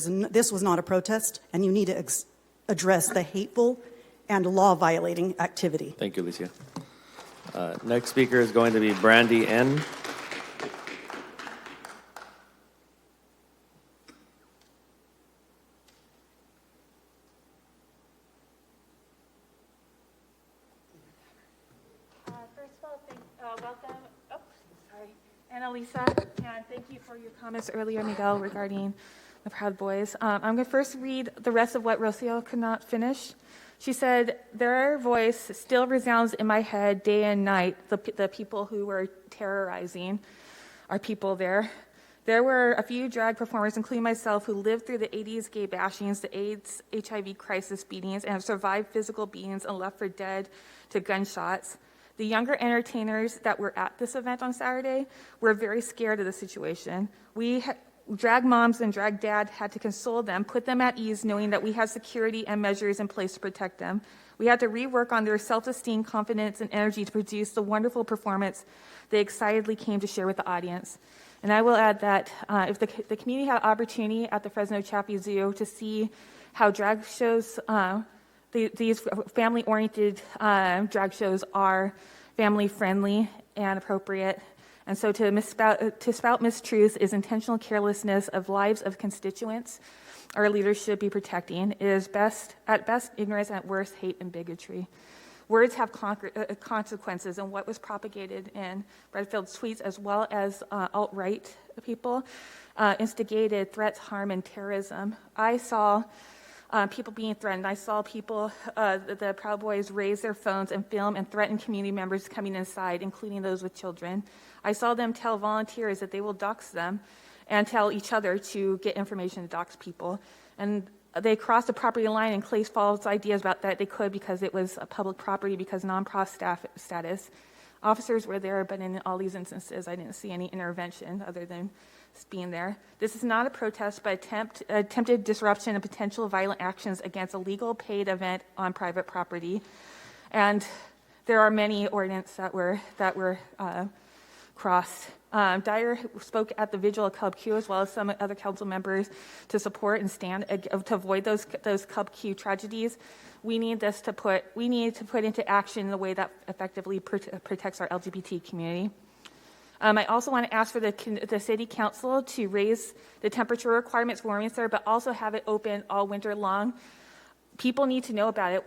This was not a protest, and you need to address the hateful and law-violating activity. Thank you, Alicia. Next speaker is going to be Brandy N. First of all, welcome. Oh, sorry. Annalise, and thank you for your comments earlier, Miguel, regarding the Proud Boys. I'm going to first read the rest of what Rocio could not finish. She said, their voice still resounds in my head day and night, the people who were terrorizing our people there. There were a few drag performers, including myself, who lived through the 80s gay bashings, the AIDS, HIV crisis beatings, and have survived physical beatings and left for dead to gunshots. The younger entertainers that were at this event on Saturday were very scared of the situation. Drag moms and drag dad had to console them, put them at ease, knowing that we have security and measures in place to protect them. We had to rework on their self-esteem, confidence, and energy to produce the wonderful performance they excitedly came to share with the audience. And I will add that if the community had opportunity at the Fresno Chaffee Zoo to see how drag shows, these family-oriented drag shows are family-friendly and appropriate. And so to spout mistruths is intentional carelessness of lives of constituents our leaders should be protecting. It is at best ignorance, and at worst hate and bigotry. Words have consequences, and what was propagated in Redfield's tweets, as well as alt-right people, instigated threats, harm, and terrorism. I saw people being threatened. I saw people, the Proud Boys, raise their phones and film and threaten community members coming inside, including those with children. I saw them tell volunteers that they will dox them and tell each other to get information to dox people. And they crossed the property line and placed false ideas about that they could because it was a public property because non-prof status. Officers were there, but in all these instances, I didn't see any intervention other than being there. This is not a protest, but attempted disruption and potential violent actions against a legal paid event on private property. And there are many ordinances that were crossed. Dyer spoke at the vigil of Cub Q, as well as some other council members, to support and stand to avoid those Cub Q tragedies. We need to put into action the way that effectively protects our LGBT community. I also want to ask for the city council to raise the temperature requirements for warming center, but also have it open all winter long. People need to know about it.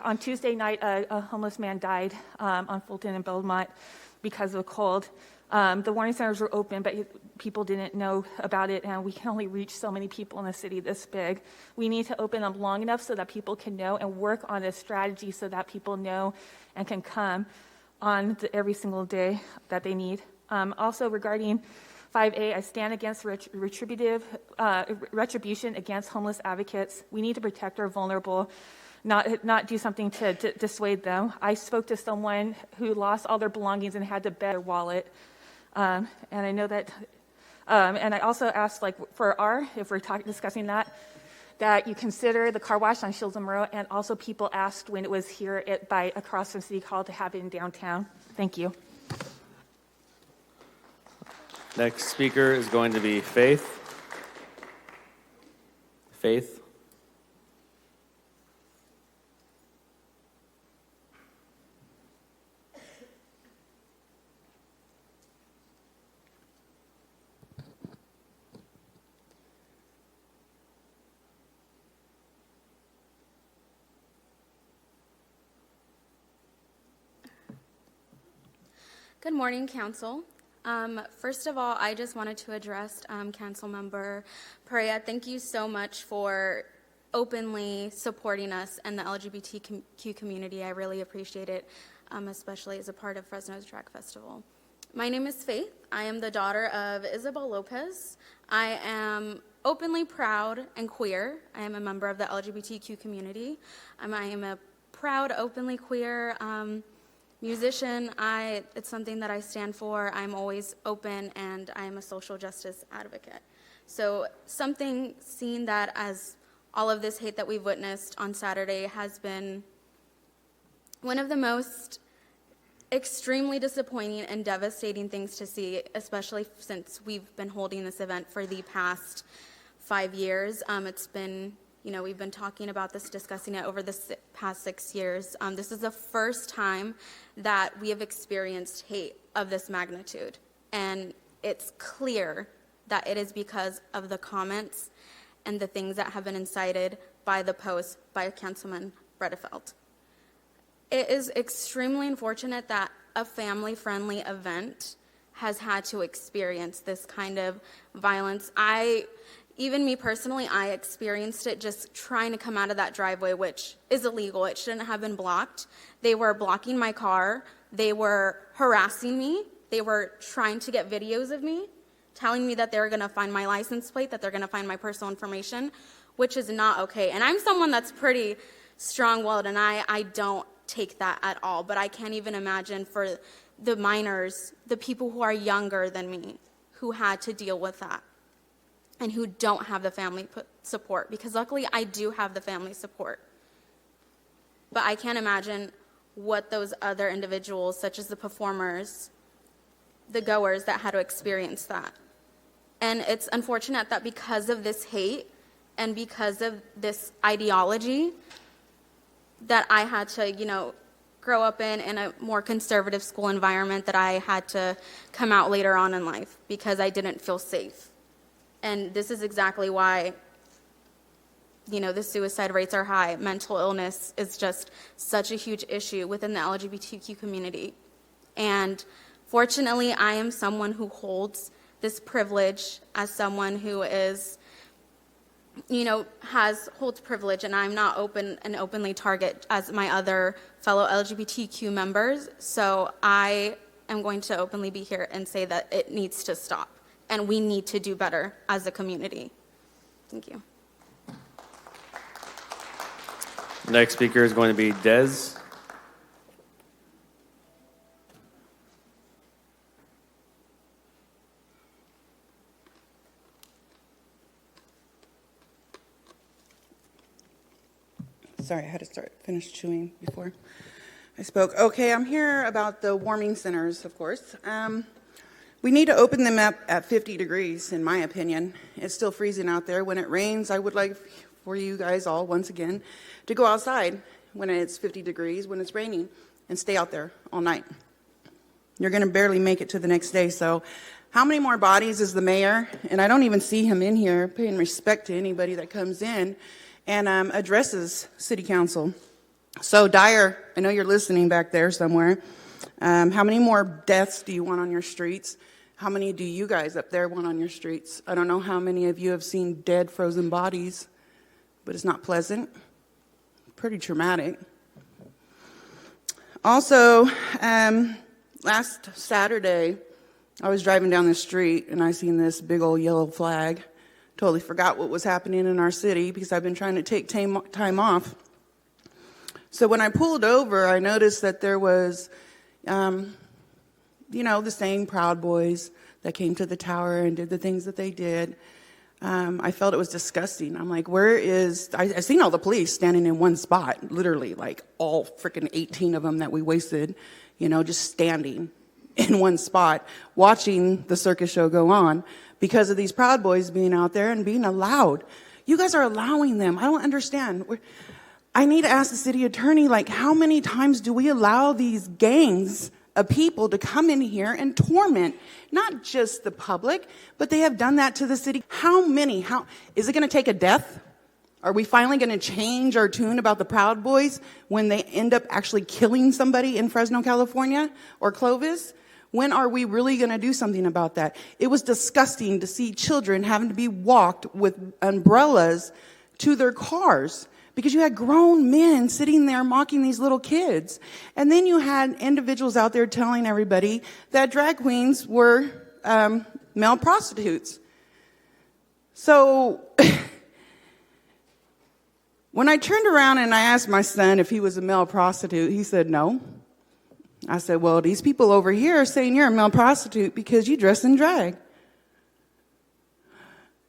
On Tuesday night, a homeless man died on Fulton and Belmont because of the cold. The warning centers were open, but people didn't know about it, and we can only reach so many people in a city this big. We need to open them long enough so that people can know and work on a strategy so that people know and can come on every single day that they need. Also regarding 5A, I stand against retribution against homeless advocates. We need to protect our vulnerable, not do something to dissuade them. I spoke to someone who lost all their belongings and had to bet their wallet. And I know that, and I also asked, if we're discussing that you consider the car wash on Shields and Monroe, and also people asked when it was here across from City Hall to have it in downtown. Thank you. Next speaker is going to be Faith. Faith. Good morning, Council. First of all, I just wanted to address Councilmember Perea. Thank you so much for openly supporting us and the LGBTQ community. I really appreciate it, especially as a part of Fresno's Drag Festival. My name is Faith. I am the daughter of Isabel Lopez. I am openly proud and queer. I am a member of the LGBTQ community. I am a proud, openly queer musician. It's something that I stand for. I'm always open, and I am a social justice advocate. So seeing that as all of this hate that we've witnessed on Saturday has been one of the most extremely disappointing and devastating things to see, especially since we've been holding this event for the past 5 years. It's been, we've been talking about this, discussing it over the past 6 years. This is the first time that we have experienced hate of this magnitude. And it's clear that it is because of the comments and the things that have been incited by the post by Councilman Bredefeld. It is extremely unfortunate that a family-friendly event has had to experience this kind of violence. Even me personally, I experienced it just trying to come out of that driveway, which is illegal. It shouldn't have been blocked. They were blocking my car. They were harassing me. They were trying to get videos of me, telling me that they were going to find my license plate, that they're going to find my personal information, which is not okay. And I'm someone that's pretty strong-willed, and I don't take that at all. But I can't even imagine for the minors, the people who are younger than me, who had to deal with that and who don't have the family support. Because luckily, I do have the family support. But I can't imagine what those other individuals, such as the performers, the goers, that had to experience that. And it's unfortunate that because of this hate and because of this ideology that I had to, grow up in a more conservative school environment, that I had to come out later on in life because I didn't feel safe. And this is exactly why, the suicide rates are high. Mental illness is just such a huge issue within the LGBTQ community. And fortunately, I am someone who holds this privilege as someone who is, holds privilege, and I'm not openly target as my other fellow LGBTQ members. So I am going to openly be here and say that it needs to stop, and we need to do better as a community. Thank you. Next speaker is going to be Dez. Sorry, I had to finish chewing before I spoke. Okay, I'm here about the warming centers, of course. We need to open them up at 50 degrees, in my opinion. It's still freezing out there. When it rains, I would like for you guys all, once again, to go outside when it's 50 degrees, when it's raining, and stay out there all night. You're going to barely make it to the next day. So how many more bodies is the mayor? And I don't even see him in here paying respect to anybody that comes in and addresses city council. So Dyer, I know you're listening back there somewhere. How many more deaths do you want on your streets? How many do you guys up there want on your streets? I don't know how many of you have seen dead, frozen bodies, but it's not pleasant. Pretty traumatic. Also, last Saturday, I was driving down the street and I seen this big old yellow flag. Totally forgot what was happening in our city because I've been trying to take time off. So when I pulled over, I noticed that there was, the same Proud Boys that came to the tower and did the things that they did. I felt it was disgusting. I'm like, I seen all the police standing in one spot, literally, like all freaking 18 of them that we wasted, just standing in one spot, watching the circus show go on because of these Proud Boys being out there and being allowed. You guys are allowing them. I don't understand. I need to ask the city attorney, how many times do we allow these gangs of people to come in here and torment not just the public, but they have done that to the city? How many? Is it going to take a death? Are we finally going to change our tune about the Proud Boys when they end up actually killing somebody in Fresno, California, or Clovis? When are we really going to do something about that? It was disgusting to see children having to be walked with umbrellas to their cars because you had grown men sitting there mocking these little kids. And then you had individuals out there telling everybody that drag queens were male prostitutes. So when I turned around and I asked my son if he was a male prostitute, he said no. I said, well, these people over here are saying you're a male prostitute because you dress in drag.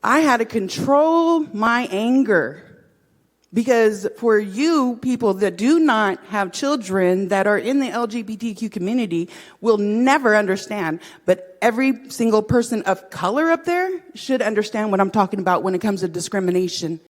I had to control my anger Because for you people that do not have children that are in the LGBTQ community will never understand, but every single person of color up there should understand what I'm talking about when it comes to discrimination.